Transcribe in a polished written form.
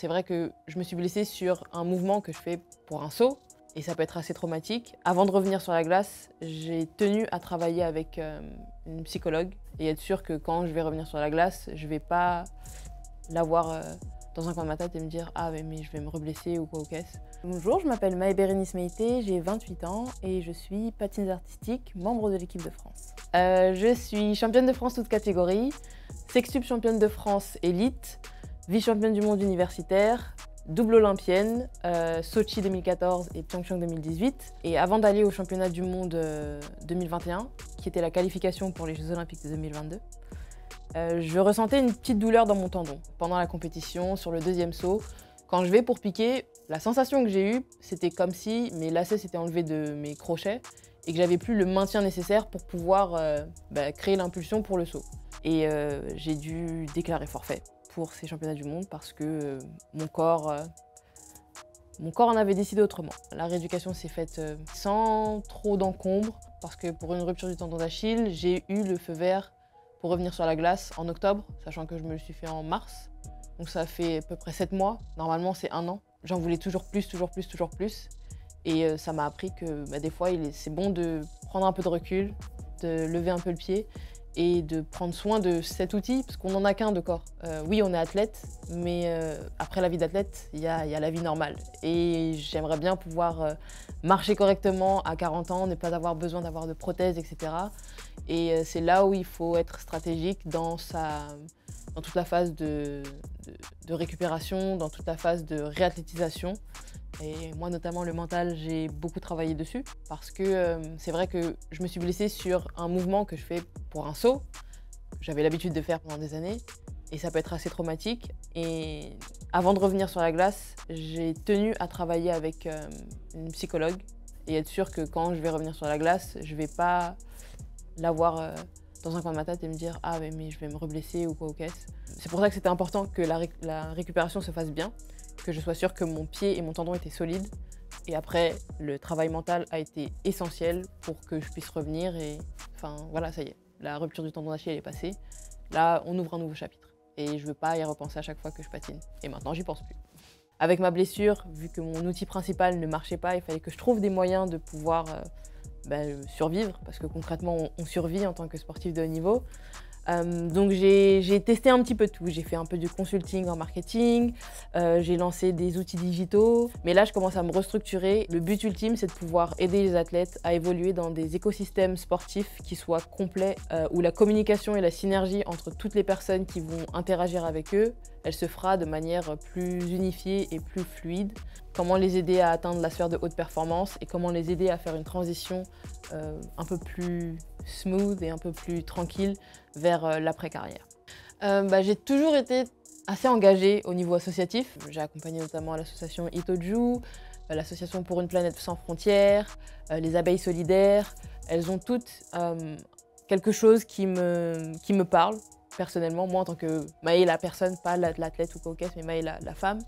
C'est vrai que je me suis blessée sur un mouvement que je fais pour un saut et ça peut être assez traumatique. Avant de revenir sur la glace, j'ai tenu à travailler avec une psychologue et être sûre que quand je vais revenir sur la glace, je vais pas l'avoir dans un coin de ma tête et me dire « Ah mais je vais me reblesser ou quoi au caisse ». Bonjour, je m'appelle Maë-Bérénice Meïté, j'ai 28 ans et je suis patineuse artistique, membre de l'équipe de France. Je suis championne de France toutes catégories, sextuple championne de France élite, vice-championne du monde universitaire, double olympienne, Sochi 2014 et Pyeongchang 2018. Et avant d'aller au championnat du monde 2021, qui était la qualification pour les Jeux olympiques de 2022, je ressentais une petite douleur dans mon tendon pendant la compétition, sur le deuxième saut. Quand je vais pour piquer, la sensation que j'ai eue, c'était comme si mes lacets s'étaient enlevés de mes crochets et que j'avais plus le maintien nécessaire pour pouvoir créer l'impulsion pour le saut. Et j'ai dû déclarer forfait pour ces championnats du monde parce que mon corps en avait décidé autrement. La rééducation s'est faite sans trop d'encombre parce que pour une rupture du tendon d'Achille, j'ai eu le feu vert pour revenir sur la glace en octobre, sachant que je me le suis fait en mars. Donc ça fait à peu près 7 mois. Normalement, c'est 1 an. J'en voulais toujours plus. Et ça m'a appris que des fois, c'est bon de prendre un peu de recul, de lever un peu le pied et de prendre soin de cet outil, parce qu'on n'en a qu'un de corps. Oui, on est athlète, mais après la vie d'athlète, il y a la vie normale. Et j'aimerais bien pouvoir marcher correctement à 40 ans, ne pas avoir besoin d'avoir de prothèses, etc. Et c'est là où il faut être stratégique dans toute la phase de récupération, dans toute la phase de réathlétisation. Et moi notamment le mental, j'ai beaucoup travaillé dessus parce que c'est vrai que je me suis blessée sur un mouvement que je fais pour un saut, que j'avais l'habitude de faire pendant des années et ça peut être assez traumatique. Et avant de revenir sur la glace, j'ai tenu à travailler avec une psychologue et être sûre que quand je vais revenir sur la glace, je vais pas l'avoir dans un coin de ma tête et me dire « Ah mais je vais me reblesser ou quoi au caisse ». C'est pour ça que c'était important que la récupération se fasse bien, que je sois sûre que mon pied et mon tendon étaient solides. Et après, le travail mental a été essentiel pour que je puisse revenir et enfin voilà, ça y est, la rupture du tendon d'Achille est passée. Là, on ouvre un nouveau chapitre et je veux pas y repenser à chaque fois que je patine. Et maintenant, j'y pense plus. Avec ma blessure, vu que mon outil principal ne marchait pas, il fallait que je trouve des moyens de pouvoir survivre, parce que concrètement, on survit en tant que sportif de haut niveau. Donc j'ai testé un petit peu tout, j'ai fait un peu du consulting en marketing, j'ai lancé des outils digitaux, mais là je commence à me restructurer. Le but ultime, c'est de pouvoir aider les athlètes à évoluer dans des écosystèmes sportifs qui soient complets, où la communication et la synergie entre toutes les personnes qui vont interagir avec eux, elle se fera de manière plus unifiée et plus fluide. Comment les aider à atteindre la sphère de haute performance et comment les aider à faire une transition un peu plus smooth et un peu plus tranquille vers l'après-carrière. J'ai toujours été assez engagée au niveau associatif. J'ai accompagné notamment l'association Itoju, l'association pour une planète sans frontières, les abeilles solidaires. Elles ont toutes quelque chose qui me parle personnellement. Moi en tant que Maë la personne, pas l'athlète ou coquette, mais Maë la femme.